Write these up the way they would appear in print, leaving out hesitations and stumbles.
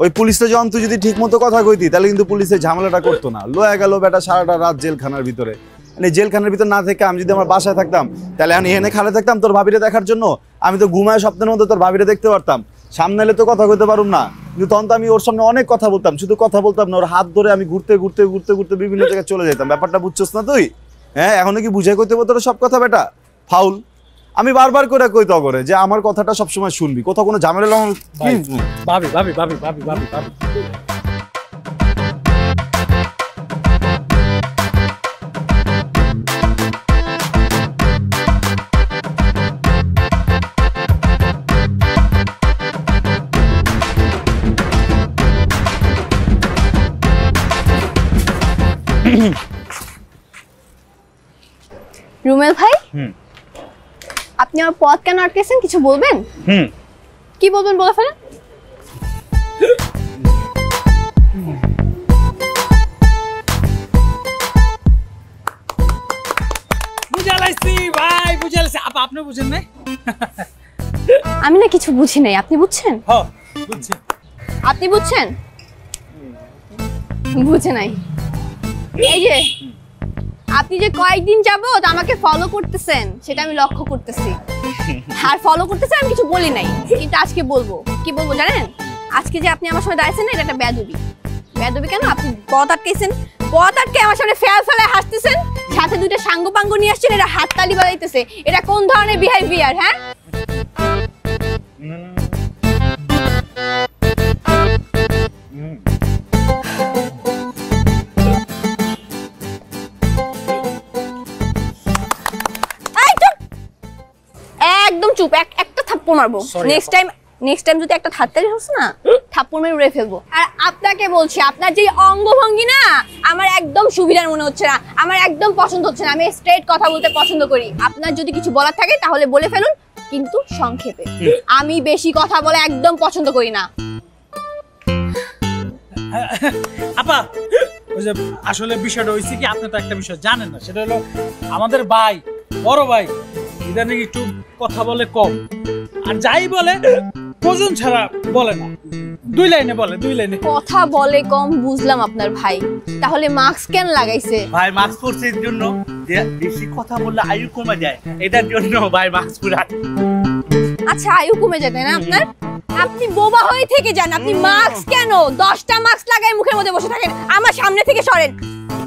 ওই পুলিশটা যখন তুই যদি ঠিক মতো কথা কইতি তাহলে কিন্তু পুলিশের ঝামেলাটা করতো না। লয়া গেল বেটা সারাটা রাত জেলখানার ভিতরে। মানে জেলখানার ভিতরে না থেকে আমি যদি আমার বাসায় থাকতাম তাহলে আমি এখানে খালে থাকতাম তোর ভাবিরে দেখার জন্য। আমি তো ঘুমায় স্বপ্নের মধ্যে তোর ভাবিরে দেখতে পারতাম, সামনে এলে তো কথা কইতে পারুম না। কিন্তু তখন তো আমি ওর সামনে অনেক কথা বলতাম, শুধু কথা বলতাম না, ওর হাত ধরে আমি ঘুরতে ঘুরতে ঘুরতে ঘুরতে বিভিন্ন জায়গায় চলে যেতাম। ব্যাপারটা বুঝছস না তুই? হ্যাঁ, এখনো কি বুঝাই কইতে বলতো সব কথা বেটা? ফাউল। আমি বারবার করে কইতে করে যে আমার কথাটা সবসময় শুনবি, কোথাও কোনো ঝামেলা ভাবি ভাবি ভাবি ভাবি ভাবি ভাবি রুমেল ভাই, আপনি আমার পথ কেন আটকেছেন? কিছু বলবেন? কি বলবেন বলে ফেলেন। বুঝালাইছি ভাই, বুঝালাইছি। আপনি বুঝেন নাই? আমি না কিছু বুঝি নাই, আপনি বুঝছেন? হ্যাঁ বুঝছি। আপনি বুঝছেন? বুঝে নাই। এই যে আপনি যে কয়েকদিন যাবত আমাকে ফলো করতেছেন সেটা আমি লক্ষ্য করতেছি। আর ফলো করতেছেন আমি কিছু বলি নাই, কিন্তু আজকে বলবো। কি বলবো জানেন? আজকে যে আপনি আমার সামনে দাঁড়িয়েছেন না, এটা একটা বেয়াদবি। বেয়াদবি কেন? আপনি পথ আটকেছেন, পথ আটকে আমার সামনে ফেল ফেলে হাসতেছেন, সাথে দুইটা সাঙ্গ পাঙ্গ নিয়ে আসছেন, এটা হাততালি বাজাইতেছে। এটা কোন ধরনের বিহেভিয়ার? হ্যাঁ, একদম চুপ। একটা থাপ্পড় মারবো। নেক্সট টাইম যদি একটা হাততালি হচ্ছে না, থাপ্পড় মেরে উড়ে ফেলবো। আর আপনাকে বলছি, আপনার যে অঙ্গভঙ্গি না আমার একদম সুবিধার মনে হচ্ছে না, আমার একদম পছন্দ হচ্ছে না। আমি স্ট্রেট কথা বলতে পছন্দ করি। আপনার যদি কিছু বলার থাকে তাহলে বলে ফেলুন, কিন্তু সংক্ষেপে। আমি বেশি কথা বলে একদম পছন্দ করি না। আপা, ওই যে আসলে বিষয়টা হইছে কি, আপনি তো একটা বিষয় জানেন না, সেটা হলো আমাদের ভাই, বড় ভাই ইদানিং একটু কথা বলে কম, আর যাই বলে প্রয়োজন ছাড়া বলে না। দুই লাইনে বলে, দুই লাইনে কথা বলে কম বুঝলাম আপনার ভাই, তাহলে মাস্ক কেন লাগাইছে? ভাই মাস্ক পরছে এর জন্য যে বেশি কথা বললে আয়ু কমে যায়, এটার জন্য ভাই মাস্ক পরে। আচ্ছা, আয়ু কমে যায় না আপনার? আপনি বোবা হয়ে থেকে যান। আপনি মাস্ক কেন 10টা মাস্ক লাগাই মুখের মধ্যে বসে থাকেন? আমার সামনে থেকে সরেন।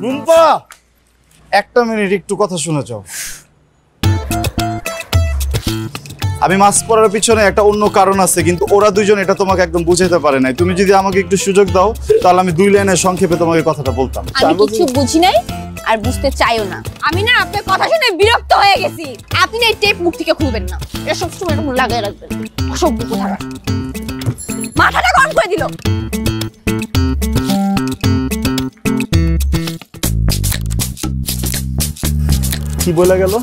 রুম্পা, একটা মিনিট একটু কথা শুনে যাও। আমি মাস্ক পরার পিছনে একটা অন্য কারণ আছে, কিন্তু ওরা দুইজন এটা তোমাকে একদম বুঝাইতে পারে নাই। তুমি যদি আমাকে একটু সুযোগ দাও তাহলে আমি 2 লাইনে সংক্ষেপে তোমাকে কথাটা বলতাম। আমি কিছু বুঝি নাই আর বুঝতে চাইও না। আমি না আপনার কথা শুনে বিরক্ত হয়ে গেছি। আপনি এই টেপ মুখ থেকে খুলবেন না, এটা সবসময় এরকম লাগাই রাখবেন। অসভ্য কোথাকার, মাথাটা গরম করে দিল। কি বলে গেল?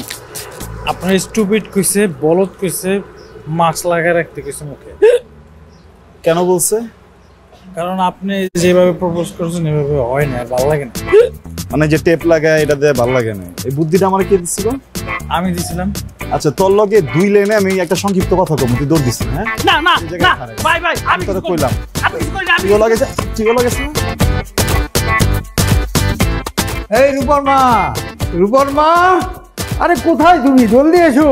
আপনার স্টুপিড কইছে, বলদ কইছে, মাস্ক লাগায় রাখতে কইছে মুখে। কেন বলছে? কারণ আপনি যেভাবে প্রপোজ করছেন এভাবে হয় না, ভালো লাগে না। মানে যে টেপ লাগায় এটা দিয়ে ভালো লাগে না, এই বুদ্ধিটা আমার কে দিছিল? আমি দিছিলাম। আচ্ছা, তোর লগে 2 লাইনে আমি একটা সংক্ষিপ্ত কথা কম, তুই দৌড় দিছিস। হ্যাঁ না না না ভাই ভাই আমি তোরা কইলাম, আপনি কি কইলেন? তুইও লাগেছে, তুইও লাগেছে। এই রূপর মা, আরে কোথায় তুমি? জলদি এসো।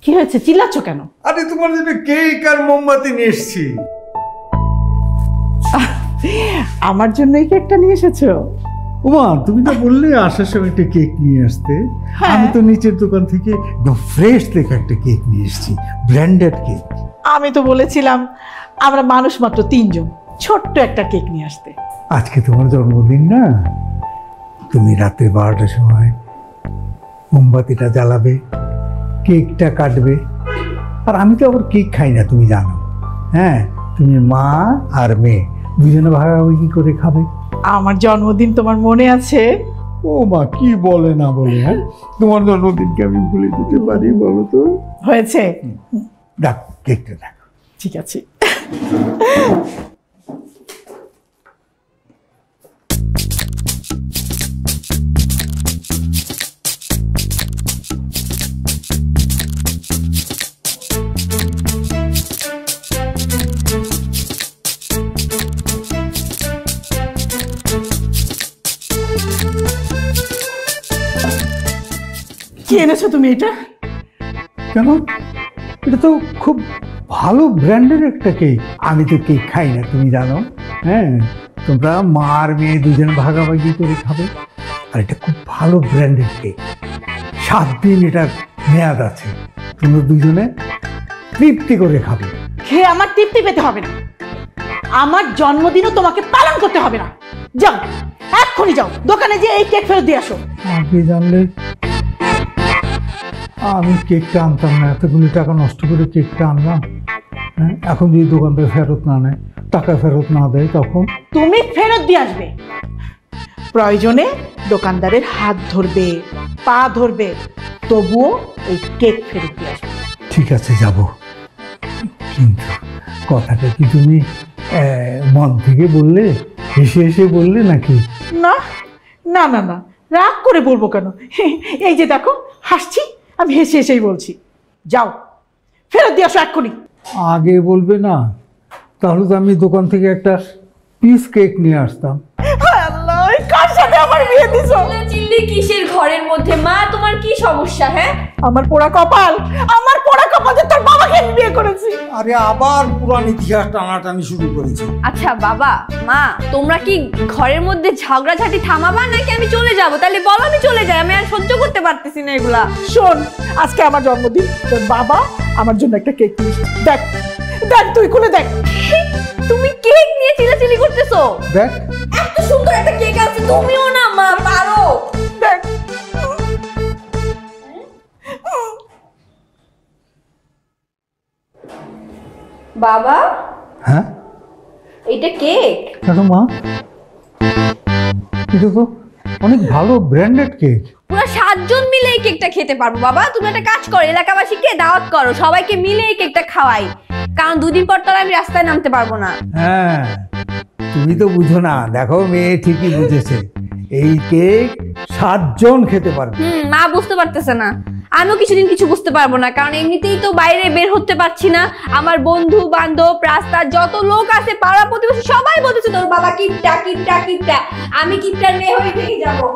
কি হয়েছে, চিল্লাচ্ছ কেন? আরে তোমার জন্য কেক আর মোমবাতি নিয়ে এসেছি। আমার জন্য এই কেকটা নিয়ে এসেছো? ওমা, তুমি তো বললে আসার সময় একটা কেক নিয়ে আসতে। আমি তো নিচের দোকান থেকে একদম ফ্রেশ লেখা একটা কেক নিয়ে এসেছি, ব্র্যান্ডেড কেক। আমি তো বলেছিলাম আমরা মানুষ মাত্র 3 জন, ছোট্ট একটা কেক নিয়ে আসতে। আজকে তোমার জন্মদিন না, তুমি রাতে 12টার সময় মোমবাতিটা জ্বালাবে, কেকটা কাটবে। আর আমি তো আবার কেক খাই না, তুমি জানো। হ্যাঁ, তুমি মা আর মেয়ে দুজনে ভাগাভাগি করে খাবে। আমার জন্মদিন তোমার মনে আছে? ও মা, কি বলে না বলে। হ্যাঁ, তোমার জন্মদিনকে আমি ভুলে দিতে পারি বলো তো? হয়েছে, দেখ কেকটা দেখো। ঠিক আছে। কি এনেছো তুমি এটা? কেন? এটা তো খুব ভালো ব্র্যান্ডের একটা কেক। আমি তো কেক খাই না তুমি জানো। হ্যাঁ, তোমরা মা আর মেয়ে দুজন ভাগাভাগি করে খাবে। আর এটা খুব ভালো ব্র্যান্ডের কেক। 7 দিন এটার মেয়াদ আছে। তোমরা দুজনে তৃপ্তি করে খাবে। খেয়ে আমার তৃপ্তি পেতে হবে না। আমার জন্মদিনও তোমাকে পালন করতে হবে না। যাও, এক্ষুনি যাও দোকানে গিয়ে এই কেক ফেরত দিয়ে আসো। আগে জানলে আমি কেকটা আনতাম না, এতগুলো টাকা নষ্ট করে কেকটা আনলাম। হ্যাঁ, এখন যদি দোকানদার ফেরত না নেয়, টাকা ফেরত না দেয়, তখন তুমি ফেরত দিয়ে আসবে। প্রয়োজনে দোকানদারের হাত ধরবে, পা ধরবে, তবুও এই কেক ফেরত দিয়ে আসবে। ঠিক আছে যাব। কিন্তু কথাটা কি তুমি মন থেকে বললে, হেসে হেসে বললে নাকি? না না না না, রাগ করে বলবো কেন? এই যে দেখো হাসছি, আমি হেসে হেসেই বলছি। যাও ফেরত দিয়ে আসো এক্ষুনি। আগে বলবে না, তাহলে তো আমি দোকান থেকে একটা পিস কেক নিয়ে আসতাম। আল্লাহ, কার সাথে আমার বিয়ে দিছো? চিল্লি কিসের ঘরের মধ্যে? মা তোমার কি সমস্যা? হ্যাঁ, আমার পোড়া কপাল, আমার পোড়া কপাল যে তোর বাবাকে আমি বিয়ে করেছি। আরে আবার পুরান ইতিহাস টানাটানি শুরু করেছে। আচ্ছা বাবা মা, তোমরা কি ঘরের মধ্যে ঝগড়াঝাটি থামাবা নাকি আমি চলে যাব? তাহলে বলো আমি চলে যাই, আমি আর সহ্য করতে পারতেছি না এগুলা। শোন, আজকে আমার জন্মদিন, তোর বাবা আমার জন্য একটা কেক নিয়ে এসেছে। দেখ দেখ, তুই খুলে দেখ। তুমি কেক নিয়ে চিল্লাচিল্লি করতেছো? দেখ, এত সুন্দর একটা কেক আছে, তুমিও না মা পারো। দেখ বাবা, হ্যাঁ এটা কেক? কেন মা? এটা তো অনেক ভালো ব্র্যান্ডেড কেক। পুরো 7 জন মিলে এই কেকটা খেতে পারবো। বাবা তুমি একটা কাজ করো, এলাকাবাসীকে দাওয়াত করো, সবাইকে মিলে এই কেকটা খাওয়াই, কারণ 2 দিন পর তো আমি রাস্তায় নামতে পারবো না। হ্যাঁ, তুমি তো বুঝো না। দেখো, মেয়ে ঠিকই বুঝেছে। এই কেক 7 জন খেতে পারবে। মা বুঝতে পারতেছে না, আমিও কিছুদিন কিছু বুঝতে পারবো না, কারণ এমনিতেই তো বাইরে বের হতে পারছি না। আমার বন্ধু বান্ধব, রাস্তার যত লোক আছে, পাড়া প্রতিবেশী সবাই বলতেছে তোর বাবা কিপটা কিপটা কিপটা। আমি কিপটার মেয়ে হয়ে থেকে যাবো।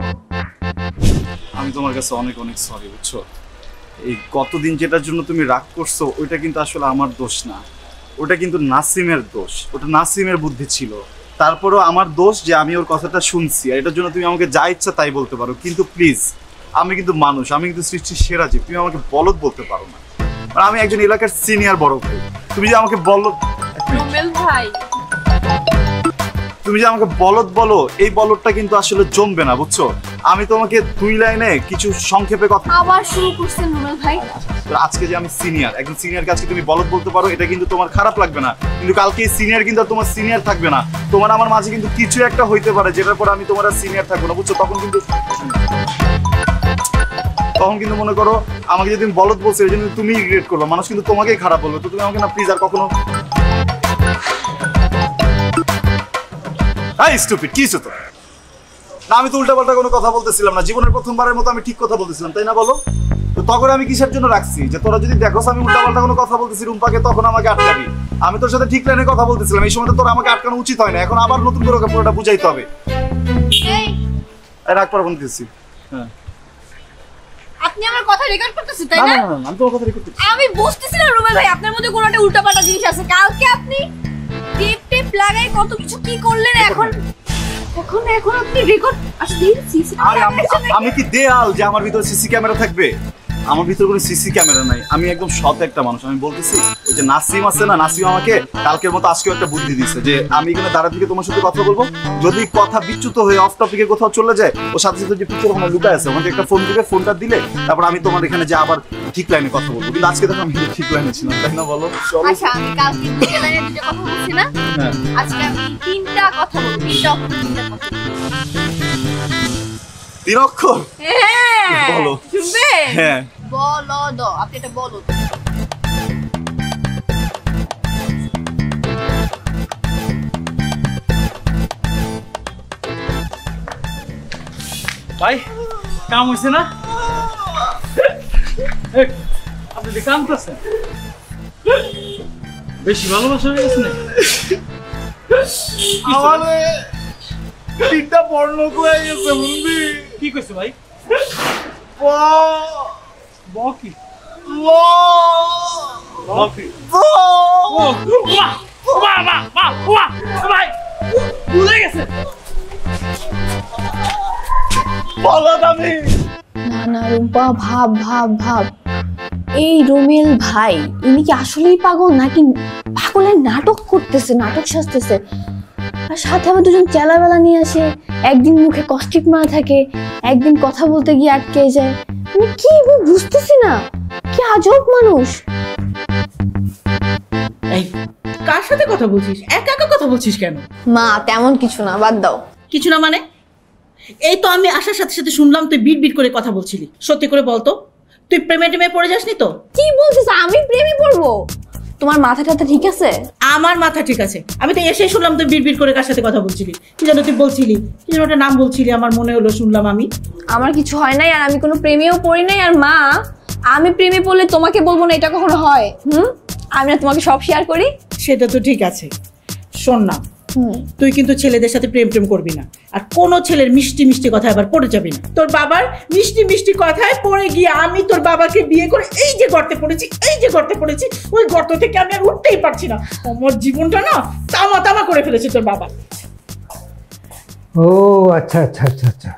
আমি তোমার কাছে অনেক অনেক সরি, বুঝছো? এই কতদিন যেটার জন্য তুমি রাগ করছো, ওইটা কিন্তু আসলে আমার দোষ না, ওটা কিন্তু নাসিমের দোষ। ওটা নাসিমের বুদ্ধি ছিল। তারপরেও আমার দোষ যে আমি ওর কথাটা শুনছি, আর এটার জন্য তুমি আমাকে যা ইচ্ছা তাই বলতে পারো, কিন্তু প্লিজ, আমি কিন্তু মানুষ, আমি কিন্তু সৃষ্টির সেরা জীব, তুমি আমাকে বলদ বলতে পারো না। আর আমি একজন এলাকার সিনিয়র বড় ভাই, তুমি যে আমাকে বলদ, রুমেল ভাই, তুমি যে আমাকে বলদ বলো, এই বলদটা কিন্তু আসলে জমবে না, বুঝছো? আমি তোমাকে 2 লাইনে কিছু সংক্ষেপে কথা। আবার শুরু করছেন রুমেল ভাই। আজকে যে আমি সিনিয়র, একজন সিনিয়র কাছে তুমি বলদ বলতে পারো, এটা কিন্তু তোমার খারাপ লাগবে না, কিন্তু কালকে এই সিনিয়র কিন্তু আর তোমার সিনিয়র থাকবে না। তোমার আমার মাঝে কিন্তু কিছু একটা হইতে পারে, যেটার পর আমি তোমার আর সিনিয়র থাকবো না, বুঝছো? তখন কিন্তু মনে করো আমাকে যদি তুমি বলদ বলছো, এই জন্য তুমি রিগ্রেট করবে, মানুষ কিন্তু তোমাকেই খারাপ বলবে। তো তুমি আমাকে না প্লিজ আর কখনো। স্টুপিড কিছু তো না, আমি তো উল্টাপাল্টা কোনো কথা বলতেছিলাম না, জীবনের প্রথমবারের মতো আমি ঠিক কথা বলতেছিলাম, তাই না বলো? তো তখন আমি কিসের জন্য রাখছি যে তোরা যদি দেখো আমি উল্টাপাল্টা কোনো কথা বলতেছি রুম্পাকে, তখন আমাকে আটকাবি? আমি তোর সাথে ঠিক লাইনে কথা বলতেছিলাম, এই সময় তো তোরা আমাকে আটকানো উচিত হয় না। এখন আবার নতুন করে পুরোটা বুঝাইতে হবে। রাগ পারবো না দিচ্ছি। হ্যাঁ, আপনি আমার কথা রেকর্ড করতেছেন তাই না? আমি তোমার কথা রেকর্ড করতেছি। আমি বুঝতেছি না রুমেল ভাই, আপনার মধ্যে কোনো একটা উল্টাপাল্টা জিনিস আছে। কালকে আপনি টেপ টেপ লাগাই কত কিছু কি করলেন, এখন আপনি রেকর্ড আসলে সিসি ক্যামেরা। আমি কি দেয়াল যে আমার ভিতরে সিসি ক্যামেরা থাকবে? আমার ভিতরে কোনো সিসি ক্যামেরা নাই, আমি একদম সৎ একটা মানুষ। আমি বলতেছি ওই যে নাসিম আছে না, নাসিম আমাকে কালকের মতো আজকেও একটা বুদ্ধি দিচ্ছে যে আমি এখানে দাঁড়া থেকে তোমার সাথে কথা বলবো, যদি কথা বিচ্যুত হয়ে অফ টপিকে কোথাও চলে যায়, ওর সাথে সাথে যে পিছনে ওখানে লুকায় আছে, ওখানে একটা ফোন দিবে, ফোনটা দিলে তারপর আমি তোমার এখানে যে আবার ঠিক লাইনে কথা বলবো। কিন্তু আজকে দেখো আমি ঠিক লাইনে ছিলাম, তাই না বলো? আচ্ছা, আমি কালকে 2 লাইনে 2টা কথা বলছি না, আজকে আমি 3টা কথা বলবো। 3টা কথা 3 অক্ষর? হ্যাঁ বলো। শুনবে? হ্যাঁ বলদ, আপনি এটা বলদ। ভাই কাম হইছে না? আপনি কাম করছেন, বেশি ভালোবাসা হয়ে গেছে না? তিনটা বর্ণ হয়ে গেছে বুঝলি? কি কইছো ভাই? বকি বকি ভাই ভুলে গেছে বলো আমি না না রুম্পা, ভাব ভাব ভাব, এই রুমেল ভাই ইনি কি আসলেই পাগল নাকি পাগলের নাটক করতেছে, নাটক সাজতেছে? আর সাথে আবার দুজন চেলাবেলা নিয়ে আসে, একদিন মুখে কস্টিক মারা থাকে, একদিন কথা বলতে গিয়ে আটকে যায়। আমি কি বুঝতেছি না, কি আজব মানুষ। এই কার সাথে কথা বলছিস? একা একা কথা বলছিস কেন? মা তেমন কিছু না, বাদ দাও। কিছু না মানে? এই তো আমি আসার সাথে সাথে শুনলাম তুই বিট বিট করে কথা বলছিলি। সত্যি করে বলতো, তুই প্রেমে টেমে পড়ে যাসনি তো? কি বলছিস? আমি প্রেমে পড়বো? তোমার মাথা টাথা ঠিক আছে? আমার মাথা ঠিক আছে। আমি তো এসে শুনলাম তুই বিট বিট করে কার সাথে কথা বলছিলি। কি যেন তুই বলছিলি, কি যেন একটা নাম বলছিলি, আমার মনে হলো শুনলাম আমি। আমার কিছু হয় নাই, আর আমি কোনো প্রেমেও পড়ি নাই। আর মা, আমি প্রেমে পড়লে তোমাকে বলবো না, এটা কখনো হয়? আমি না তোমাকে সব শেয়ার করি। সেটা তো ঠিক আছে, শোন না, তুই কিন্তু ছেলেদের সাথে প্রেম প্রেম করবি না, আর কোনো ছেলের মিষ্টি মিষ্টি কথায় আবার পড়ে যাবি না। তোর বাবার মিষ্টি মিষ্টি কথায় পড়ে গিয়ে আমি তোর বাবাকে বিয়ে করে এই যে গর্তে পড়েছি, এই যে গর্তে পড়েছি, ওই গর্ত থেকে আমি আর উঠতেই পারছি না। আমার জীবনটা না তামা তামা করে ফেলেছে তোর বাবা। ও আচ্ছা আচ্ছা আচ্ছা আচ্ছা,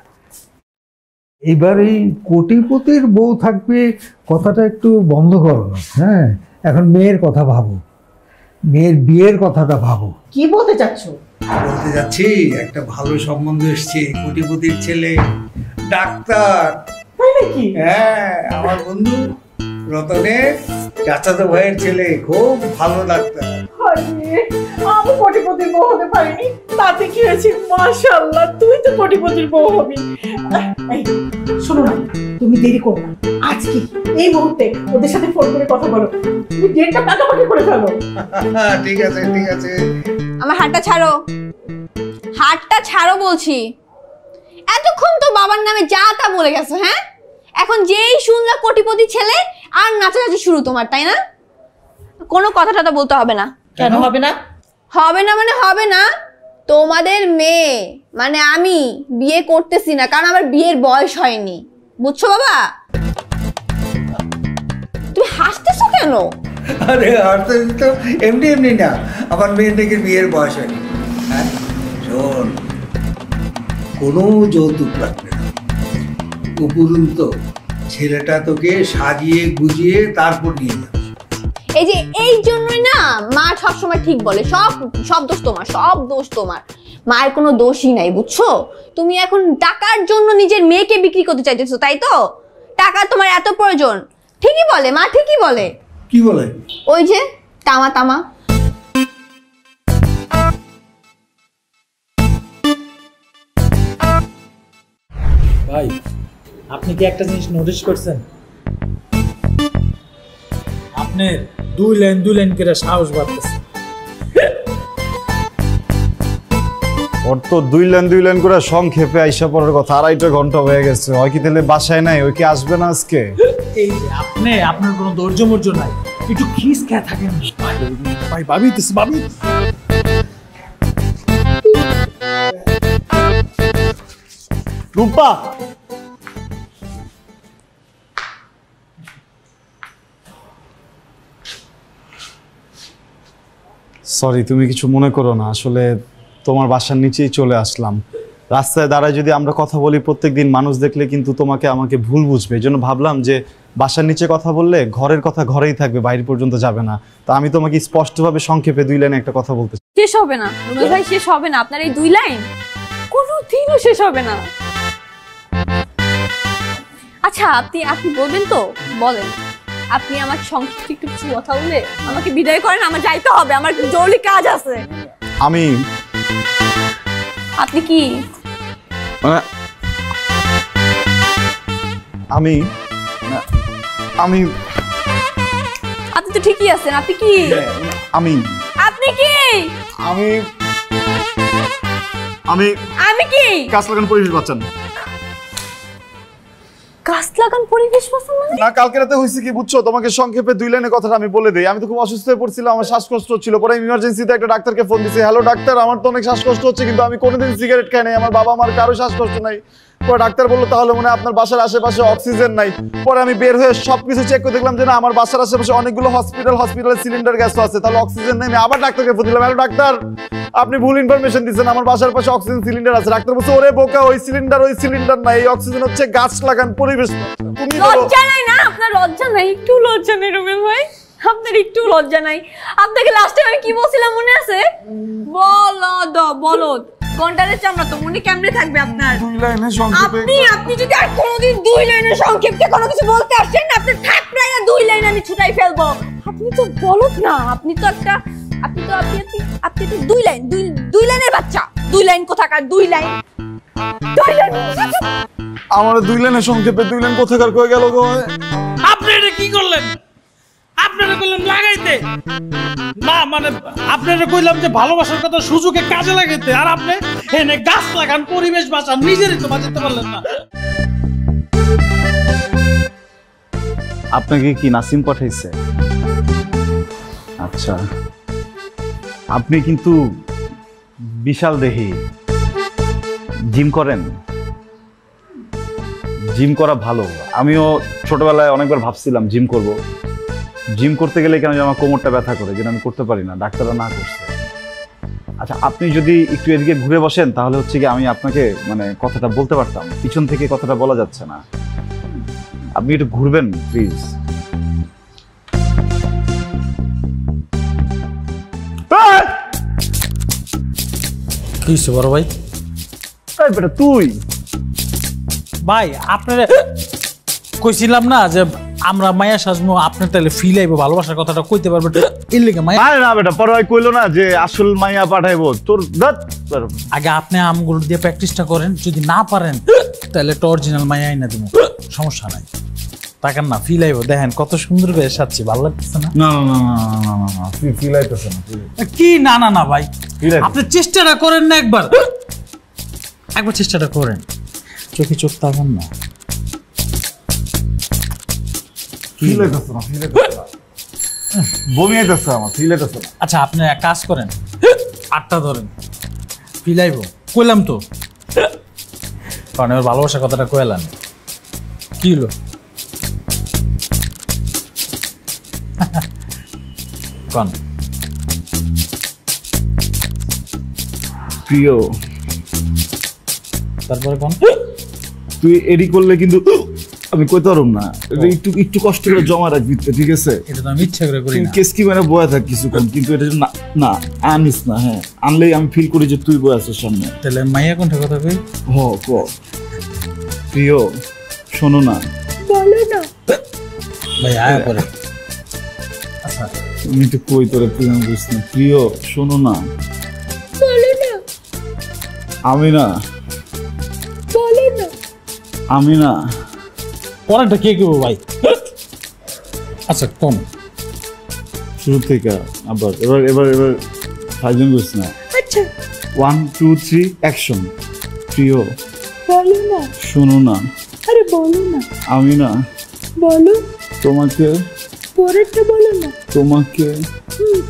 এইবার এই কোটিপতির বউ থাকবে কথাটা একটু বন্ধ করো না। হ্যাঁ, এখন মেয়ের কথা ভাবো, মেয়ের বিয়ের কথাটা ভাবো। কি বলতে চাচ্ছ? বলতে যাচ্ছি, একটা ভালো সম্বন্ধ এসছে, কোটিপতির ছেলে ডাক্তার। তাই নাকি? হ্যাঁ, আমার বন্ধু রতনের চাচাতো ভাইয়ের ছেলে, খুব ভালো ডাক্তার। আমি কোটিপতির বউ হতে পারিনি, তাতে কি হয়েছে? মাশাআল্লাহ, তুই তো কোটিপতির বউ হবি। এই শোনো না, তুমি দেরি করো না, আজকে এই মুহূর্তে ওদের সাথে ফোন করে কথা বলো, তুমি ডেটটা পাকাপাকি করে ফেলো। ঠিক আছে ঠিক আছে। আমার হাতটা ছাড়ো, হাতটা ছাড়ো বলছি। এতক্ষণ তো বাবার নামে যা তা বলে গেছো। হ্যাঁ, এখন যেই শুনলা কোটিপতি ছেলে, আর নাচানাচি শুরু তোমার, তাই না? কোনো কথা টথা বলতে হবে না। কেন হবে না? হবে না মানে হবে না। তোমাদের মেয়ে মানে আমি বিয়ে করতেছি না, কারণ আমার বিয়ের বয়স হয়নি, বুঝছো বাবা? তুমি হাসতেছো কেন? আরে হারতে তো এমনি এমনি না, আমার মেয়ের নাকি বিয়ের বয়স হয়নি। হ্যাঁ শোন, কোনো যৌতুক লাগবে না, উপরন্ত ছেলেটা তোকে সাজিয়ে গুজিয়ে তারপর নিয়ে যাবে। এই যে এই জন্যই না মা সবসময় ঠিক বলে, সব সব দোষ তোমার, সব দোষ তোমার। মায়ের কোনো দোষই নাই, বুঝছো? তুমি এখন টাকার জন্য নিজের মেয়েকে বিক্রি করতে চাইতেছো, তাই তো? টাকা তোমার এত প্রয়োজন। ঠিকই বলে মা, ঠিকই বলে। কি বলে? ওই যে তামা তামা। ভাই, আপনি কি একটা জিনিস নোটিস করছেন? আপনার দুই লাইন করে সাহস বাড়তেছে। ওর তো দুই লাইন করে সংক্ষেপে আইসা পড়ার কথা, 2.5 ঘন্টা হয়ে গেছে। হয় কি তাহলে বাসায় নাই? ওই কি আসবে না আজকে? এই যে আপনার কোনো ধৈর্য মর্য নাই, একটু খিস খেয়ে থাকেন। ভাই ভাবিতেছে, ভাবি রূপা, সরি, তুমি কিছু মনে করো না। আসলে তোমার বাসার নিচেই চলে আসলাম। রাস্তায় দাঁড়ায় যদি আমরা কথা বলি প্রত্যেকদিন, মানুষ দেখলে কিন্তু তোমাকে আমাকে ভুল বুঝবে। এই জন্য ভাবলাম যে বাসার নিচে কথা বললে ঘরের কথা ঘরেই থাকবে, বাইরে পর্যন্ত যাবে না। তো আমি তোমাকে স্পষ্টভাবে সংক্ষেপে 2 লাইনে একটা কথা বলতে চাই। শেষ হবে না রুবেল ভাই, শেষ হবে না। আপনার এই 2 লাইন কোনোদিনও শেষ হবে না। আচ্ছা, আপনি বলবেন তো? বলেন। আপনি আমাকে সংক্ষিপ্ত একটু কিছু কথা বলে আমাকে বিদায় করেন, আমার যাইতে হবে, আমার জরুরি কাজ আছে। আপনি কি আপনি তো ঠিকই আছেন। আপনি কি আপনি কি আমি আমি কি কাজ লাগান পরিবেশ বাঁচান। গাছ লাগান পরিবেশ বাঁচান মানে? না, কালকে রাতে হয়েছে কি বুঝছো, তোমাকে সংক্ষেপে 2 লাইনের কথাটা আমি বলে দিই। আমি তো খুব অসুস্থ হয়ে পড়ছিলাম, আমার শ্বাসকষ্ট হচ্ছিল, পরে আমি ইমার্জেন্সিতে একটা ডাক্তারকে ফোন দিয়েছি। হ্যালো ডাক্তার, আমার তো অনেক শ্বাসকষ্ট হচ্ছে, কিন্তু আমি কোনোদিন সিগারেট খাই নাই, আমার বাবা আমার কারো শ্বাসকষ্ট নাই। পরে ডাক্তার বললো তাহলে মনে হয় আপনার বাসার আশেপাশে অক্সিজেন নাই। পরে আমি বের হয়ে সবকিছু চেক করে দেখলাম যে না, আমার বাসার আশেপাশে অনেকগুলো হসপিটালের সিলিন্ডার গ্যাস আছে, তাহলে অক্সিজেন নেই। আমি আবার ডাক্তারকে ফোন দিলাম, হ্যালো ডাক্তার, আপনি ভুল ইনফরমেশন দিচ্ছেন, আমার বাসার পাশে অক্সিজেন সিলিন্ডার আছে। ডাক্তার বলছে ওরে বোকা, ওই সিলিন্ডার না, এই অক্সিজেন হচ্ছে গাছ লাগান পরিবেশ। তুমি বলো। লজ্জা নাই না আপনার? লজ্জা নাই? একটু লজ্জা নেই রুবেল ভাই? আপনার একটু লজ্জা নাই? আপনাকে লাস্টে আমি কি বলছিলাম মনে আছে? বলদ ঘন্টারের চামড়া তো মনে কেমনে থাকবে আপনার? 2 লাইনের সংক্ষেপে আপনি যদি আর কোনোদিন 2 লাইনের সংক্ষেপে কোনো কিছু বলতে আসেন, আপনার থাকলাই না 2 লাইন আমি ছুটাই ফেলবো। আপনি তো বলদ না, আপনি তো 2 লাইনের বাচ্চা। 2 লাইন কোথাকার 2 লাইন? আমার 2 লাইনের সংক্ষেপে 2 লাইন কোথাকার কয়ে গেল গো? আপনি এটা কি করলেন? আপনারা কইলাম লাগাইতে না, মানে আপনারা কইলাম যে ভালোবাসার কথা সুযোগে কাজে লাগাইতে, আর আপনি এনে গাছ লাগান পরিবেশ বাঁচান, নিজেরই তো বাঁচাতে পারলেন না। আপনাকে কি নাসিম পাঠাইছে? আচ্ছা, আপনি কিন্তু বিশাল দেহি। জিম করেন? জিম করা ভালো। আমিও ছোটবেলায় অনেকবার ভাবছিলাম জিম করব। জিম করতে গেলে কেন আমার কোমরটা ব্যথা করে, যেন আমি করতে পারি না, ডাক্তাররা না করছে। আচ্ছা, আপনি যদি একটু এদিকে ঘুরে বসেন তাহলে হচ্ছে কি আমি আপনাকে মানে কথাটা বলতে পারতাম, পিছন থেকে কথাটা বলা যাচ্ছে না। আপনি একটু ঘুরবেন প্লিজ। কি হইছে বড় ভাই? এই বেটা তুই ভাই আপনারা কইছিলাম না যে আমরা মায়া সাজমু, আপনার তাহলে ফিল আইবো, ভালোবাসার কথাটা কইতে পারবেন, এর লিগে মায়া। আরে না বেটা, পরে কইলো না যে আসল মাইয়া পাঠাইবো তোর। আগে আপনি আমগুলো দিয়ে প্র্যাকটিসটা করেন, যদি না পারেন তাহলে তো অরিজিনাল মায়া আইনা দিব, সমস্যা নাই। তাকান না, ফিল আইবো, দেখেন কত সুন্দর করে সাজছি, ভালো লাগতেছে না? না না না না না না, ফিল আইতেছে না। কি না না না ভাই, আপনি চেষ্টাটা করেন না, একবার চেষ্টাটা করেন, চোখে চোখ তাকান না। ফিল আইতেছে না, ফিল আইতেছে না, বমি আইতেছে আমার, ফিল আইতেছে না। আচ্ছা আপনি এক কাজ করেন, 8টা ধরেন, ফিল আইবো, কইলাম তো, কারণ এবার ভালোবাসার কথাটা কইলাম। কি হলো? কোন প্রিয়, তারপরে কোন? তুই এডি করলে কিন্তু আমি কইতে পারব না, একটু একটু কষ্ট করে জমা রাখবি, ঠিক আছে? এটা তো আমি ইচ্ছা করে করি না। কেস কি মানে বয়া থাক কিছুক্ষণ, কিন্তু এটা না না আনিস না। হ্যাঁ, আনলেই আমি ফিল করি যে তুই বয়া আছিস সামনে। তাহলে মাইয়া কোনটা কথা কই? হ ক প্রিয়, শোনো না। বলো না ভাই আয়া করে। আচ্ছা আমি তো কই তোরে প্রিয় বুঝছি না। প্রিয় শোনো না। বলো না আমি না, বলো না আমি না। পরেরটা কে কেউ ভাই? আচ্ছা কোন? শুরু থেকে আবার এবার এবার এবার ফাইজন বুঝছি না। আচ্ছা 1 2 3 অ্যাকশন। প্রিয় বলো না, শোনো না। আরে বলো না, আমি না, বলো, তোমাকে, পরেরটা বলো না। তোমাকে,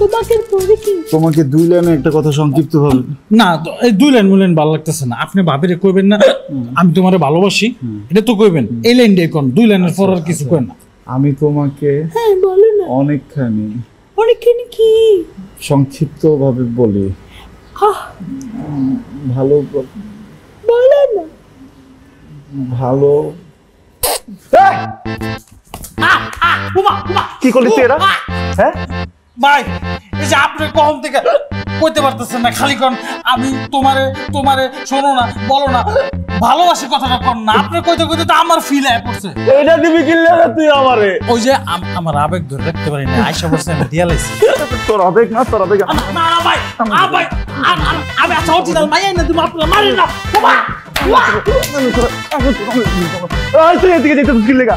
তোমাকে পরে কি? তোমাকে 2 লাইনে একটা কথা সংক্ষিপ্ত ভাবে। না এই 2 লাইন মুলেন ভালো লাগতেছে না, আপনি ভাবিরে কইবেন না আমি তোমারে ভালোবাসি, এটা তো কইবেন, এই লাইনটাই কোন, 2 লাইনের পর আর কিছু কই না। আমি তোমাকে হ্যাঁ বলো না। অনেকখানি, অনেকখানি কি? সংক্ষিপ্ত ভাবে বলি, ভালো বলো না। ভালো। কি করলি তুই এরা? হ্যাঁ ভাই এই যে আপনি কখন থেকে কইতে পারতেছেন না, খালি কোন আমি তোমারে তোমারে শোনো না, বলো না, ভালোবাসি কথাটা কোন না, আপনি কইতে কইতে তো আমার ফিল আয় পড়ছে। এটা দিবি কিনলে তুই আমারে? ওই যে আমার আবেগ ধরে রাখতে পারি না, আয়শা বলছে আমি দিয়া লাইছি। তোর আবেগ না, তোর আবেগ। না না ভাই, ভাই আমি আচ্ছা অরিজিনাল মাইয়া না, তুমি আপনারা মারি না বাবা। তুই এদিকে যেতে কিনলে গা।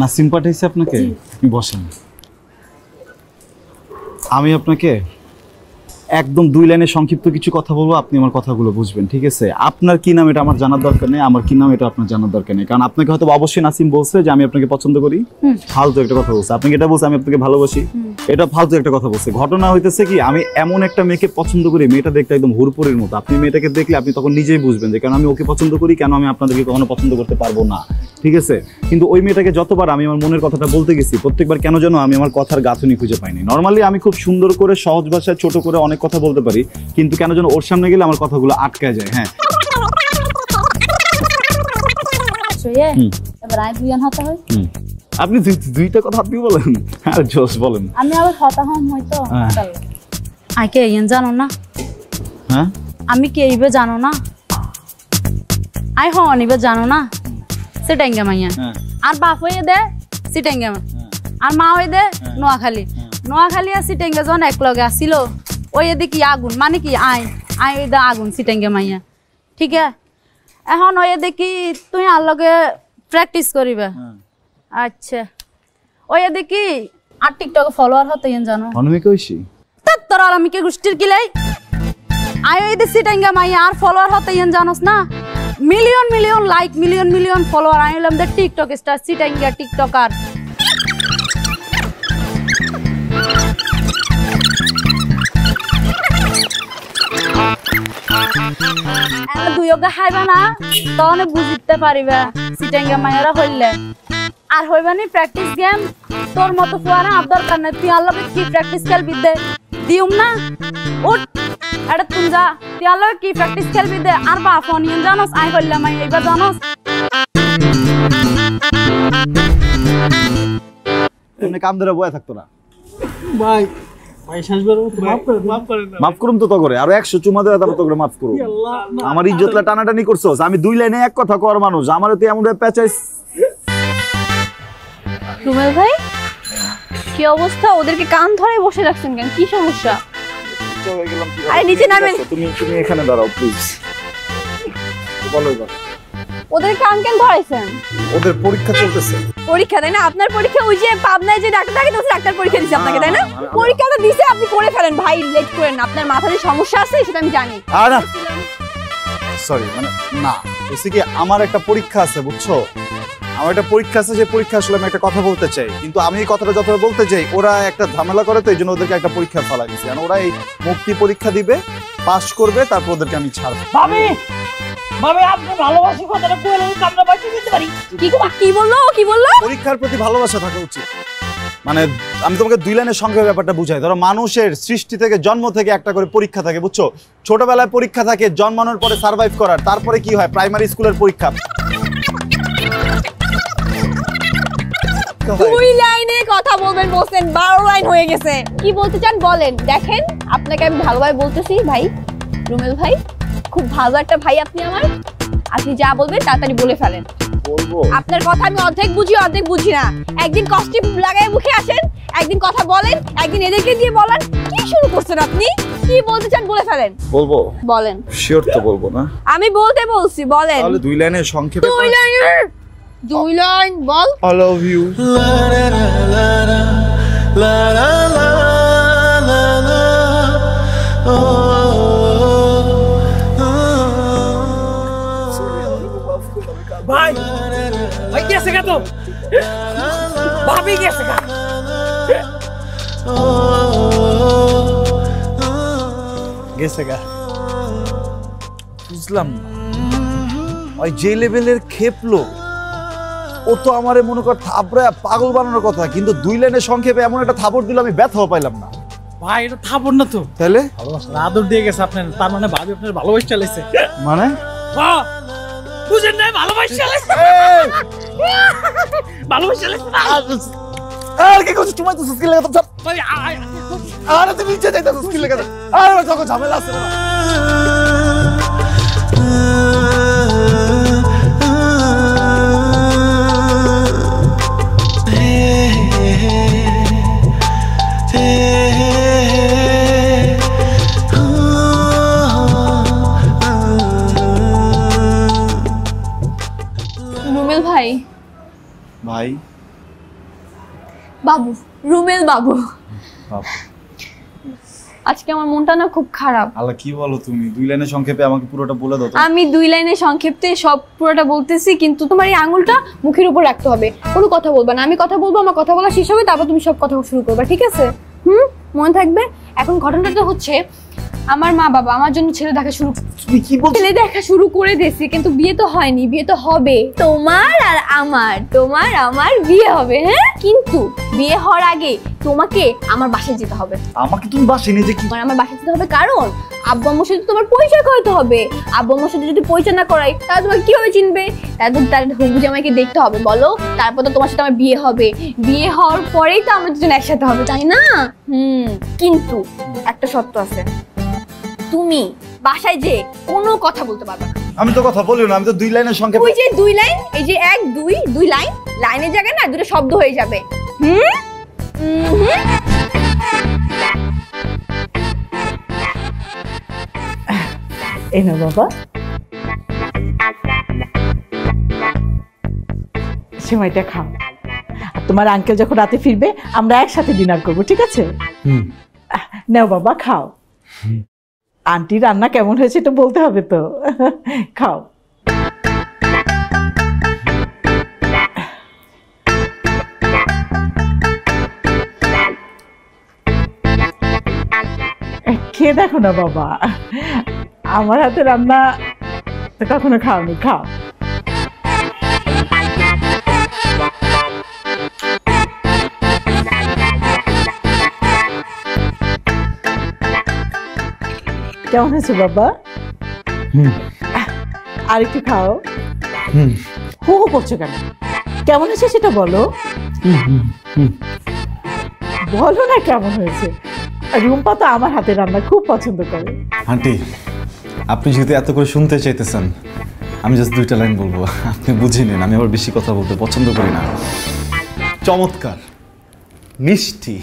নাসিম পাঠাইছে আপনাকে? আপনি বসেন। আমি আপনাকে একদম 2 লাইনে সংক্ষিপ্ত কিছু কথা বলবো, আপনি আমার কথাগুলো বুঝবেন, ঠিক আছে? আপনার কি নাম এটা আমার জানার দরকার নেই, আমার কি নাম এটা আপনার জানার দরকার নেই, কারণ আপনাকে হয়তো অবশ্যই নাসিম বলছে যে আমি আপনাকে পছন্দ করি, ফালতু একটা কথা বলছে। আপনাকে এটা বলছে আমি আপনাকে ভালোবাসি, এটা ফালতু একটা কথা বলছে। ঘটনা হইতেছে কি, আমি এমন একটা মেয়েকে পছন্দ করি, মেয়েটা দেখতে একদম হুরপুরের মতো। আপনি মেয়েটাকে দেখলে আপনি তখন নিজেই বুঝবেন যে কেন আমি ওকে পছন্দ করি, কেন আমি আপনাদেরকে কখনো পছন্দ করতে পারবো না, ঠিক আছে? কিন্তু ওই মেয়েটাকে যতবার আমি আমার মনের কথাটা বলতে গেছি, প্রত্যেকবার কেন যেন আমি আমার কথার গাঁথনি খুঁজে পাইনি। নর্মালি আমি খুব সুন্দর করে সহজ ভাষায় ছোট করে অনেক কথা বলতে পারি, কিন্তু কেন যেন ওর সামনে গেলে আমার কথাগুলো আটকায় যায়। হ্যাঁ, আপনি দুইটা কথা আপনি বলেন। হ্যাঁ, জোস বলেন। আমি আবার হতাহম হয়তো আইকে ইয়েন জানো না? হ্যাঁ, আমি কে ইবে জানো না? আই হন ইবে জানো না? সিটাঙ্গা মাইয়া আর বাপ হয়ে দে সিটাঙ্গা আর মা হয়ে দে নোয়াখালী। নোয়াখালী আর সিটাঙ্গা যখন এক লগে আসিল, ওই এদিকে আগুন মানে কি আই আই দে আগুন সিটাঙ্গা মাইয়া, ঠিক আছে? এখন ওই দেখি তুই আর লগে প্র্যাকটিস করিবে। আচ্ছা, ওই দেখি আর টিকটকে ফলোয়ার হতে ইয়েন জানো? অনমিকে হইছি তোর আর আমি কে গোষ্ঠীর কিলাই আই ওই দে সিটাঙ্গা মাইয়া আর ফলোয়ার হতে ইয়েন জানোস না? Million million like, million million follower. আমি হলাম দে টিকটক স্টার, সিটাঙ্গা টিকটকার। দুই ওগা খাইবা না তখন বুঝতে পারিবা সিটাঙ্গা মায়েরা হইলে। আর হইবা নি প্র্যাকটিস গেম, তোর মতো ফুয়ারা আবদার কারণে তুই আল্লাহকে কি প্র্যাকটিস খেলবি দে দিউম না? উঠ এটা তুমি যা, তুই আল্লাহকে কি প্র্যাকটিস খেলবি দে। আর বা ফোন ইন জানোস আই হইলে মাই এইবার জানোস এমনি কাম ধরে বয়া থাকতো না ভাই ভাই শেষবার মাফ করুম তো করে আর 100 চুমা দেওয়া তারপর তোকে মাফ করুম। আমার ইজ্জতলা টানাটানি করছস, আমি 2 লাইনে এক কথা কর মানুষ, আমারে তুই এমন পেঁচাইস। রুমেল ভাই, কি অবস্থা? ওদেরকে কান ধরে বসে রাখছেন কেন? কি সমস্যা? আরে নিচে নামেন। তুমি এখানে দাঁড়াও প্লিজ। বলো এবার। ওদের কান কেন ধরাইছেন? ওদের পরীক্ষা চলতেছে। পরীক্ষা তাই না? আপনার পরীক্ষা ওই যে পাবনায় যে ডাক্তার থাকে, তো ডাক্তার পরীক্ষা দিছে আপনাকে তাই না? পরীক্ষাটা দিছে, আপনি করে ফেলেন ভাই, লেট করেন না। আপনার মাথায় সমস্যা আছে সেটা আমি জানি। না সরি, মানে না, হচ্ছে কি আমার একটা পরীক্ষা আছে বুঝছো, আমার একটা পরীক্ষা আছে, যে পরীক্ষা আসলে আমি একটা কথা বলতে চাই, কিন্তু আমি এই কথাটা যতটা বলতে চাই ওরা একটা ঝামেলা করে, তো এই জন্য ওদেরকে একটা পরীক্ষা ফেলা দিয়েছি। কারণ ওরা এই মুক্তি পরীক্ষা দিবে, পাস করবে, তারপর ওদেরকে আমি ছাড়বো। ভাবি ভাবি আপনি ভালোবাসি কথাটা কইলে আমরা বাঁচিয়ে দিতে পারি। কি বললো? কি বললো? পরীক্ষার প্রতি ভালোবাসা থাকা উচিত। মানে আমি তোমাকে 2 লাইনের সংখ্যা ব্যাপারটা বুঝাই। ধরো মানুষের সৃষ্টি থেকে জন্ম থেকে একটা করে পরীক্ষা থাকে বুঝছো। ছোটবেলায় পরীক্ষা থাকে জন্মানোর পরে সার্ভাইভ করার, তারপরে কি হয় প্রাইমারি স্কুলের পরীক্ষা। 2 লাইনে কথা বলবেন বলছেন, 12 লাইন হয়ে গেছে। কি বলতে চান বলেন। দেখেন আপনাকে আমি ভালোভাবে বলতেছি ভাই, রুমেল ভাই খুব ভালো একটা ভাই আপনি আমার। আপনি যা বলবেন তাড়াতাড়ি বলে ফেলেন। বলবো আপনার কথা আমি অর্ধেক বুঝি অর্ধেক বুঝি না। একদিন কস্টিপ লাগায় মুখে আসেন, একদিন কথা বলেন, একদিন এদেরকে দিয়ে বলেন। কি শুরু করছেন আপনি? কি বলতে চান বলে ফেলেন। বলবো? বলেন। শিওর তো বলবো না? আমি বলতে বলছি, বলেন। তাহলে 2 লাইনের সংক্ষেপে 2 line ball. I love you. ভাই ভাই গেছে গা তো, ভাবি গেছে গা। গেছে গা বুঝলাম না, ওই যে লেভেলের খেপলো ও তো আমারে মনে কর থাপড়া পাগল বানানোর কথা, কিন্তু 2 লাইনের সংক্ষেপে এমন একটা থাপড় দিল আমি ব্যথাও পাইলাম না। ভাই এটা থাপড় না তো, তাহলে ভালোবাসা আদর দিয়ে গেছে আপনার। তার মানে ভাবি আপনার ভালোবাসা চালাইছে। মানে বুঝেন না? ভালোবাসা চালাইছে, ভালোবাসা চালাইছে। আর কি করছিস তুমি? তো স্কিল লাগা তো ভাই আরে তুমি নিচে যাইতা স্কিল লাগা। আরে তোকে ঝামেলা আছে না। রুমেল ভাই, ভাই বাবু, রুমেল বাবু। আজকে আমার মনটা না খুব খারাপ। আল্লাহ, কি বলো তুমি? 2 লাইনের সংক্ষেপে আমাকে পুরোটা বলে দাও তো। আমি 2 লাইনের সংক্ষেপে সব পুরোটা বলতেছি, কিন্তু তোমার এই আঙুলটা মুখের উপর রাখতে হবে, কোনো কথা বলবা না। আমি কথা বলবো, আমার কথা বলা শেষ হবে, তারপর তুমি সব কথা শুরু করবা, ঠিক আছে? মনে থাকবে। এখন ঘটনাটা হচ্ছে, আমার মা বাবা আমার জন্য ছেলে দেখা শুরু করে দিয়েছে, কিন্তু বিয়ে তো হয়নি, বিয়ে তো হবে। তোমার আর আমার বিয়ে হবে, হ্যাঁ? কিন্তু বিয়ে হওয়ার আগে তোমাকে আমার বাসায় যেতে হবে। আমাকে তুমি বাসায় নিয়ে যে কি? আমার বাসায় যেতে হবে, কারণ আব্বু আম্মুর সাথে তোমার পরিচয় করাতে হবে। আব্বু আম্মুর সাথে যদি পরিচয় না করাই, তাহলে তোমাকে কিভাবে চিনবে? তার হবু জামাইকে দেখতে হবে, বলো। তারপর তো তোমার সাথে আমার বিয়ে হবে, বিয়ে হওয়ার পরেই তো আমরা দুজন একসাথে হবে, তাই না? কিন্তু একটা শর্ত আছে, তুমি বাসায় যে কোনো কথা বলতে পারবে না। আমি তো কথা বলিও না, আমি তো 2 লাইনের সংক্ষেপে। ওই যে 2 লাইন, এই যে 1 2 লাইন, লাইনের জায়গায় না 2টা শব্দ হয়ে যাবে। এই না বাবা, সেমাইটা খাও। আর তোমার আঙ্কেল যখন রাতে ফিরবে, আমরা একসাথে ডিনার করবো, ঠিক আছে? নাও বাবা, খাও। আন্টি রান্না কেমন হয়েছে এটা বলতে হবে তো। খাও। খেয়ে দেখো না বাবা, আমার হাতে রান্না তো কখনো খাওনি, খাও। কেমন হয়েছে বাবা? আর একটু খাও। হু হু করছো কেন? কেমন হয়েছে সেটা বলো। বলো না কেমন হয়েছে। রুম্পা তো আমার হাতে রান্না খুব পছন্দ করে। আন্টি, আপনি যেহেতু এত করে শুনতে চাইতেছেন, আমি জাস্ট 2টা লাইন বলবো, আপনি বুঝে নিন। আমি আবার বেশি কথা বলতে পছন্দ করি না। চমৎকার, মিষ্টি,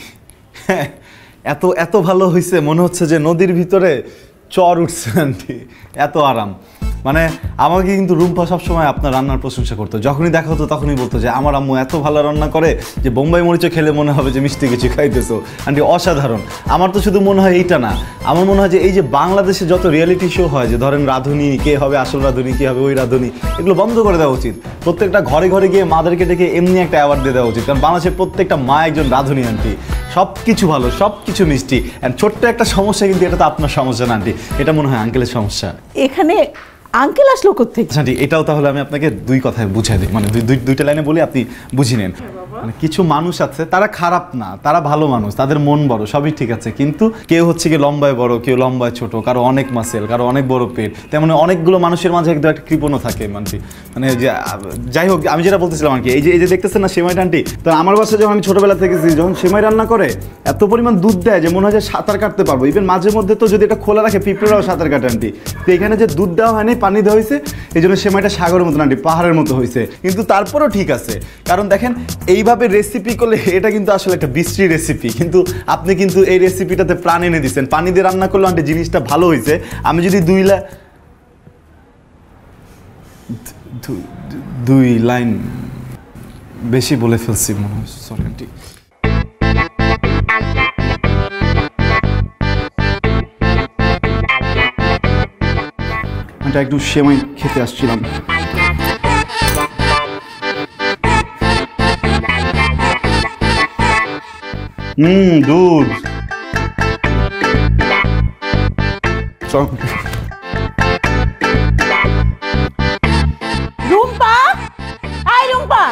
এত এত ভালো হয়েছে, মনে হচ্ছে যে নদীর ভিতরে চর উঠছে আন্টি, এত আরাম। মানে আমাকে কিন্তু রুম্পা সবসময় আপনার রান্নার প্রশংসা করতো, যখনই দেখা হতো তখনই বলতো যে আমার আম্মু এত ভালো রান্না করে যে বোম্বাই মরিচও খেলে মনে হবে যে মিষ্টি কিছু খাইতেছো। আন্টি অসাধারণ। আমার তো শুধু মনে হয় এইটা না, আমার মনে হয় যে এই যে বাংলাদেশে যত রিয়েলিটি শো হয়, যে ধরেন রাঁধুনি, কে হবে আসল রাঁধুনি, কে হবে ওই রাঁধুনি, এগুলো বন্ধ করে দেওয়া উচিত। প্রত্যেকটা ঘরে ঘরে গিয়ে মাদেরকে ডেকে এমনি একটা অ্যাওয়ার্ড দিয়ে দেওয়া উচিত, কারণ বাংলাদেশের প্রত্যেকটা মা একজন রাঁধুনি আন্টি। সব কিছু ভালো, সব কিছু মিষ্টি। অ্যান্ড ছোট্ট একটা সমস্যা, কিন্তু এটা তো আপনার সমস্যা না আন্টি, এটা মনে হয় আঙ্কেলের সমস্যা। এখানে আঙ্কেল আসলো কোত্থেকে? আন্টি এটাও তাহলে আমি আপনাকে 2 কথায় বুঝাই দিই, মানে 2টা লাইনে বলি, আপনি বুঝে নেন। মানে কিছু মানুষ আছে, তারা খারাপ না, তারা ভালো মানুষ, তাদের মন বড়, সবই ঠিক আছে, কিন্তু কেউ হচ্ছে কি লম্বায় বড়, কেউ লম্বায় ছোট, কারো অনেক মাসেল, কারো অনেক বড় পেট, তেমন অনেকগুলো মানুষের মাঝে একদম একটা কৃপণও থাকে। মানে যে যাই হোক, আমি যেটা বলতেছিলাম আর কি, এই যে দেখতেছেন না সেমাইটা আন্টি, তো আমার বাসায় যখন আমি ছোটবেলা থেকেছি, যখন সেমাই রান্না করে এত পরিমাণ দুধ দেয় যে মনে হয় যে সাঁতার কাটতে পারবো। ইভেন মাঝে মধ্যে তো যদি এটা খোলা রাখে, পিঁপড়েরাও সাঁতার কাটে আন্টি। তো এখানে যে দুধ দেওয়া হয়নি, পানি দেওয়া হয়েছে, এই জন্য সেমাইটা সাগরের মতো আন্টি, পাহাড়ের মতো হয়েছে। কিন্তু তারপরেও ঠিক আছে, কারণ দেখেন এইভাবে রেসিপি করলে এটা কিন্তু আসলে একটা বিশ্রী রেসিপি, কিন্তু আপনি কিন্তু এই রেসিপিটাতে প্রাণ এনে দিচ্ছেন। পানি দিয়ে রান্না করলে আন্টি জিনিসটা ভালো হয়েছে। আমি যদি 2 লাইন বেশি বলে ফেলছি মনে হয়, সরি আন্টি। এটা একটু সেমাই খেতে আসছিলাম। দুধ রুম্পা, আই রুম্পা,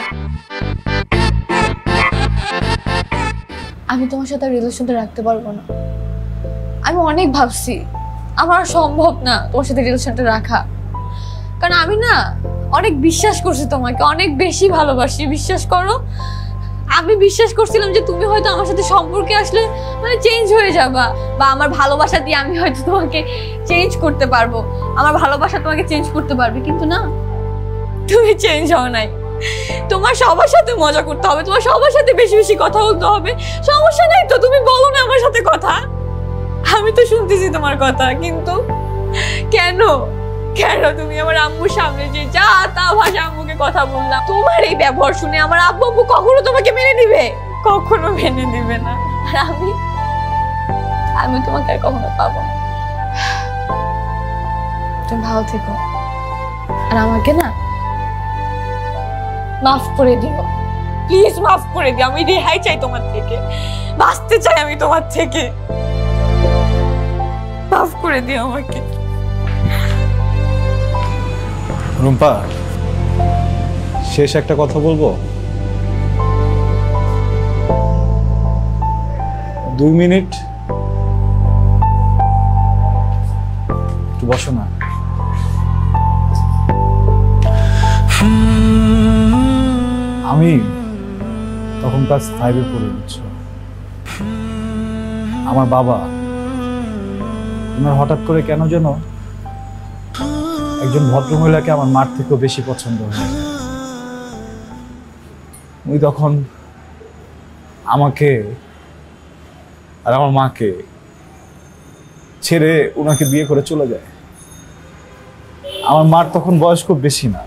আমি তোমার সাথে রিলেশনটা রাখতে পারবো না। আমি অনেক ভাবছি, আমার সম্ভব না তোমার সাথে রিলেশনটা রাখা, কারণ আমি না অনেক বিশ্বাস করছি তোমাকে, অনেক বেশি ভালোবাসি। বিশ্বাস করো, আমি বিশ্বাস করছিলাম যে তুমি হয়তো আমার সাথে সম্পর্কে আসলে মানে চেঞ্জ হয়ে যাবা, বা আমার ভালোবাসা দিয়ে আমি হয়তো তোমাকে চেঞ্জ করতে পারবো, আমার ভালোবাসা তোমাকে চেঞ্জ করতে পারবে, কিন্তু না, তুমি চেঞ্জ হও নাই। তোমার সবার সাথে মজা করতে হবে, তোমার সবার সাথে বেশি বেশি কথা বলতে হবে। সমস্যা নাই তো, তুমি বলো না আমার সাথে কথা, আমি তো শুনতেছি তোমার কথা, কিন্তু কেন কেন তুমি আমার আম্মুর সামনে যে যা তা ভাষা আম্মুকে কথা বললাম? তোমার এই ব্যবহার শুনে আমার আব্বু কখনো তোমাকে মেনে নিবে? কখনো মেনে দিবে না, আর আমি তোমাকে আর কখনো পাবো না। তুমি ভালো থেকো, আর আমাকে না মাফ করে দিও, প্লিজ মাফ করে দিও। আমি রেহাই চাই তোমার থেকে, বাঁচতে চাই আমি তোমার থেকে, মাফ করে দিও আমাকে। রুম্পা, শেষ একটা কথা বলবো। 2 মিনিট একটু বসো না। আমি তখন ক্লাস 5-এ পড়ে, বুঝছো? আমার বাবা ওনার হঠাৎ করে কেন যেন একজন ভদ্রমহিলাকে আমার মার থেকেও বেশি পছন্দ হয়ে যায়। উনি তখন আমাকে আর আমার মাকে ছেড়ে ওনাকে বিয়ে করে চলে যায়। আমার মার তখন বয়স খুব বেশি না।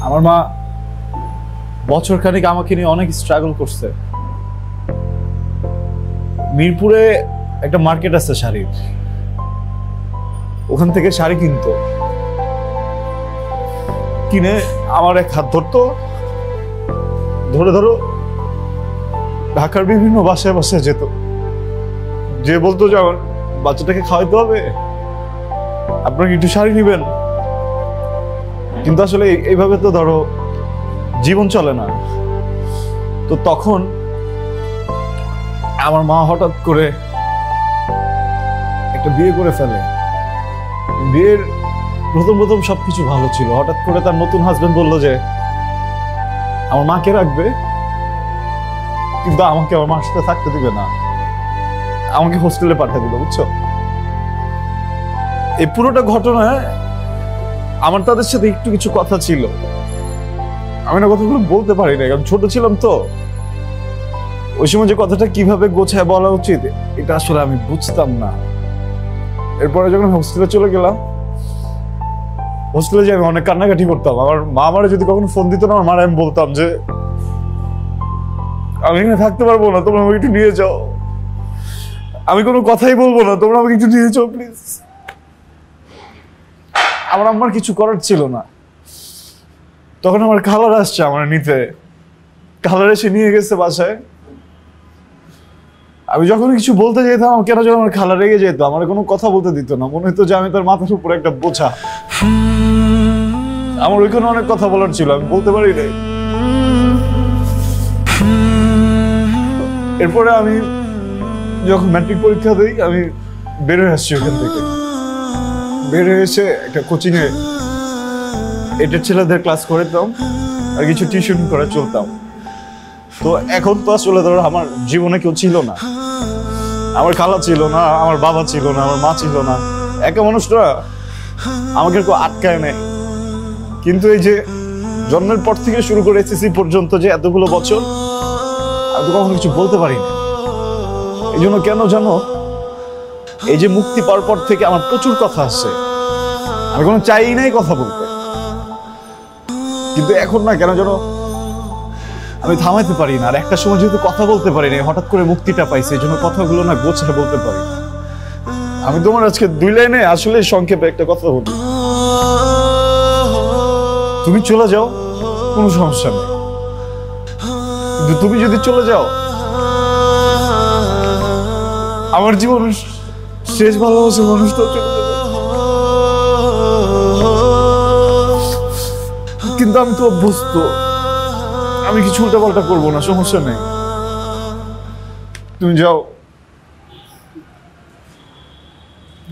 আমার মা বছর খানিক আমাকে নিয়ে অনেক স্ট্রাগল করছে। মিরপুরে একটা মার্কেট আছে শাড়ির, ওখান থেকে শাড়ি কিনতো, কিনে আমার এক হাত ধরতো, ধরে ধরো ঢাকার বিভিন্ন বাসায় বাসায় যেত, যে বলতো যে আমার বাচ্চাটাকে খাওয়াইতে হবে, আপনারা একটু শাড়ি নিবেন। কিন্তু আসলে এইভাবে তো ধরো জীবন চলে না। তো তখন আমার মা হঠাৎ করে একটা বিয়ে করে ফেলে। বিয়ের প্রথম সবকিছু ভালো ছিল, হঠাৎ করে তার নতুন হাজবেন্ড বলল যে আমার মাকে রাখবে, কিন্তু আমাকে আমার মার সাথে থাকতে দিবে না, আমাকে হোস্টেলে পাঠিয়ে দিল, বুঝছো? এই পুরোটা ঘটনায় আমার তাদের সাথে একটু কিছু কথা ছিল, আমি না কথাগুলো বলতে পারি না, কারণ ছোট ছিলাম তো। ওই সময় যে কথাটা কিভাবে গোছায় বলা উচিত এটা আসলে আমি বুঝতাম না। এরপরে যখন হোস্টেলে চলে গেলাম, হোস্টেলে যে আমি অনেক কান্নাকাটি করতাম। আমার মা আমারে যদি কখনো ফোন দিত না, আমার মারা আমি বলতাম যে আমি এখানে থাকতে পারবো না, তোমরা আমাকে একটু নিয়ে যাও, আমি কোনো কথাই বলবো না, তোমরা আমাকে একটু নিয়ে যাও প্লিজ। আমার আম্মার কিছু করার ছিল না। তখন আমার খালার আসছে আমার নিতে, খালার এসে নিয়ে গেছে বাসায়। আমি যখন কিছু বলতে যেতাম, কেন যেন আমার খালা রেগে যেত, আমার কোনো কথা বলতে দিত না, মনে হতো যে আমি তার মাথার উপর একটা বোঝা। আমার ওইখানে অনেক কথা বলার ছিল, আমি বলতে পারি নাই। এরপরে আমি যখন ম্যাট্রিক পরীক্ষা দিই, আমি বের হয়ে আসছি ওখান থেকে। বের হয়ে এসে একটা কোচিং এ এটের ছেলেদের ক্লাস করতাম, আর কিছু টিউশন করে চলতাম। তো এখন তো আসলে ধরো আমার জীবনে কেউ ছিল না, আমার খালা ছিল না, আমার বাবা ছিল না, আমার মা ছিল না, একা মানুষটা আমাকে কেউ আটকায় নেই। কিন্তু এই যে জন্মের পর থেকে শুরু করে এসএসসি পর্যন্ত যে এতগুলো বছর, আমি তো কখনো কিছু বলতে পারি না। এই জন্য কেন জানো, এই যে মুক্তি পাওয়ার পর থেকে আমার প্রচুর কথা আসছে, আমি কোনো চাই নাই কথা বলতে, কিন্তু এখন না কেন যেন আমি থামাইতে পারি না। আর একটা সময় যেহেতু কথা বলতে পারি না, হঠাৎ করে মুক্তিটা পাইছি, এই জন্য কথাগুলো না গোছায় বলতে পারি। আমি তোমার আজকে 2 লাইনে আসলে সংক্ষেপে একটা কথা বলি। তুমি চলে যাও, কোনো সমস্যা নেই, কিন্তু তুমি যদি চলে যাও, আমার জীবনের শেষ ভালোবাসার মানুষটা চলে যাবে। কিন্তু আমি তো অভ্যস্ত, আমি কিছু উল্টাপাল্টা করবো না, সমস্যা নেই, তুমি যাও।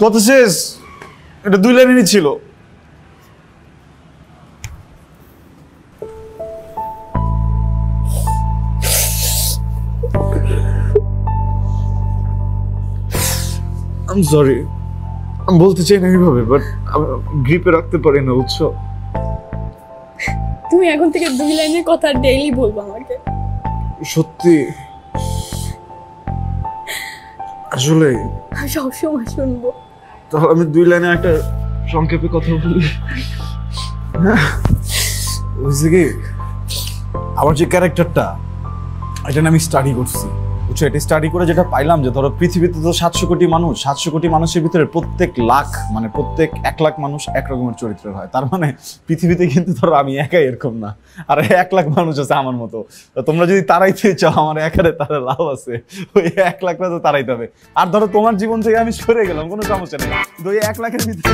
কথা শেষ। এটা 2 লাইনেরই ছিল। I'm sorry, আমি বলতে চাই না এইভাবে, বাট আমি গ্রিপে রাখতে পারি না, বুঝছো? তুমি এখন থেকে 2 লাইনের কথা ডেইলি বলবো আমাকে। সত্যি, আসলে আমি সবসময় শুনবো। তাহলে আমি 2 লাইনে একটা সংক্ষেপে কথা বলি। বুঝলি কি, আমার যে ক্যারেক্টারটা, এটা আমি স্টাডি করছি, বুঝছো? এটা স্টাডি করে যেটা পাইলাম যে ধরো পৃথিবীতে তো 700 কোটি মানুষ, 700 কোটি মানুষের ভিতরে প্রত্যেক 1 লাখ মানুষ এক রকমের চরিত্রের হয়। তার মানে পৃথিবীতে কিন্তু ধরো আমি একাই এরকম না, আর 1 লাখ মানুষ আছে আমার মতো। তো তোমরা যদি তারাইতে চাও আমার একারে, তারা লাভ আছে, ওই 1 লাখটা তো তারাইতে হবে। আর ধরো তোমার জীবন থেকে আমি সরে গেলাম, কোনো সমস্যা নেই, কিন্তু ওই 1 লাখের ভিতরে